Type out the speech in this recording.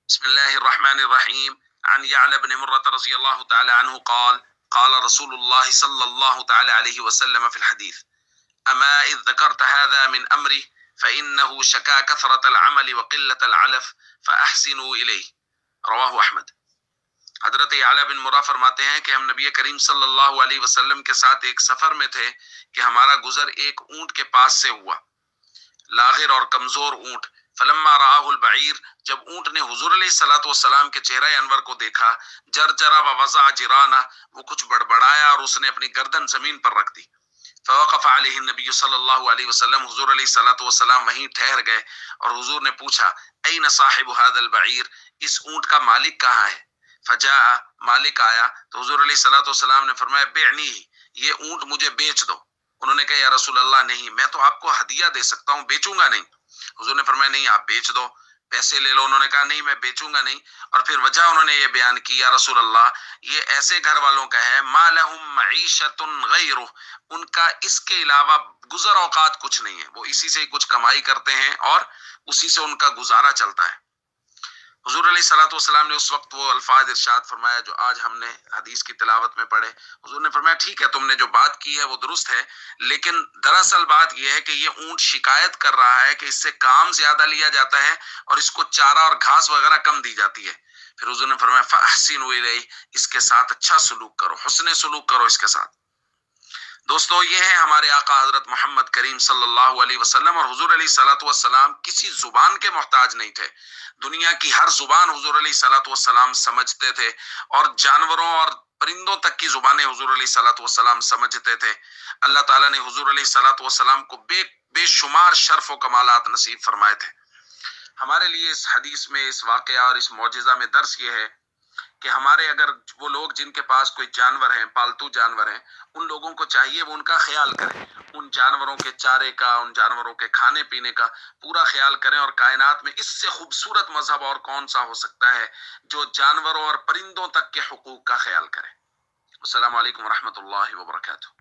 بسم الله الرحمن الرحيم. عن يعلى بن مرة رضي الله تعالى عنه قال قال رسول الله صلى الله تعالى عليه وسلم في الحديث: أما إذ ذكرت هذا من أمري فإنه شكا كثرة العمل وقلة العلف فأحسنوا إليه. رواہ احمد۔ حضرت یعلا بن مرہ فرماتے ہیں کہ ہم نبی کریم صلی اللہ علیہ وسلم کے ساتھ ایک سفر میں تھے کہ ہمارا گزر ایک اونٹ کے پاس سے ہوا، لاغر اور کمزور اونٹ۔ فلما رآہ البعیر، جب اونٹ نے حضور علیہ الصلوۃ والسلام کے چہرہ انور کو دیکھا، جرجرا ووضع جرانہ، وہ کچھ بڑبڑایا اور اس نے اپنی گردن زمین پر رکھ دی۔ فوقف علیہ النبی صلی اللہ علیہ وسلم، حضور علیہ الصلوۃ والسلام وہیں ٹھہر گئے اور حضور نے پوچھا: این صاحب هذا البعیر، اس اونٹ کا مالک کہاں ہے؟ فجاء، مالک آیا تو حضور علیہ الصلوۃ والسلام نے فرمایا: بعنی، یہ اونٹ مجھے بیچ دو۔ انہوں نے کہا: یا رسول اللہ نہیں، میں تو آپ کو ہدیہ دے سکتا ہوں، بیچوں گا نہیں۔ حضور نے فرمایا: نہیں، آپ بیچ دو، پیسے لے لو۔ انہوں نے کہا: نہیں، میں بیچوں گا نہیں۔ اور پھر وجہ انہوں نے یہ بیان کی: یا رسول اللہ، یہ ایسے گھر والوں کا ہے ما لہم معیشۃ غیرہ، ان کا اس کے علاوہ گزر اوقات کچھ نہیں ہے، وہ اسی سے کچھ کمائی کرتے ہیں اور اسی سے ان کا گزارا چلتا ہے۔ حضور علیہ الصلوۃ والسلام نے اس وقت وہ الفاظ ارشاد فرمایا جو آج ہم نے حدیث کی تلاوت میں پڑھے۔ حضور نے فرمایا: ٹھیک ہے، تم نے جو بات کی ہے وہ درست ہے، لیکن دراصل بات یہ ہے کہ یہ اونٹ شکایت کر رہا ہے کہ اس سے کام زیادہ لیا جاتا ہے اور اس کو چارہ اور گھاس وغیرہ کم دی جاتی ہے۔ پھر حضور نے فرمایا: فاحسنوا الیہ، اس کے ساتھ اچھا سلوک کرو، حسن سلوک کرو اس کے ساتھ۔ دوستو، یہ ہے ہمارے آقا حضرت محمد کریم صلی اللہ علیہ وسلم، اور حضور علیہ الصلوۃ والسلام کسی زبان کے محتاج نہیں تھے۔ دنیا کی ہر زبان حضور علیہ الصلوۃ والسلام سمجھتے تھے، اور جانوروں اور پرندوں تک کی زبانیں حضور علیہ الصلوۃ والسلام سمجھتے تھے۔ اللہ تعالیٰ نے حضور علیہ الصلوۃ والسلام کو بے شمار شرف و کمالات نصیب فرمائے تھے۔ ہمارے لیے اس حدیث میں، اس واقعہ اور اس معجزہ میں درس یہ ہے کہ ہمارے اگر وہ لوگ جن کے پاس کوئی جانور ہیں، پالتو جانور ہیں، ان لوگوں کو چاہیے وہ ان کا خیال کریں، ان جانوروں کے چارے کا، ان جانوروں کے کھانے پینے کا پورا خیال کریں۔ اور کائنات میں اس سے خوبصورت مذہب اور کون سا ہو سکتا ہے جو جانوروں اور پرندوں تک کے حقوق کا خیال کرے۔ السلام علیکم ورحمۃ اللہ وبرکاتہ۔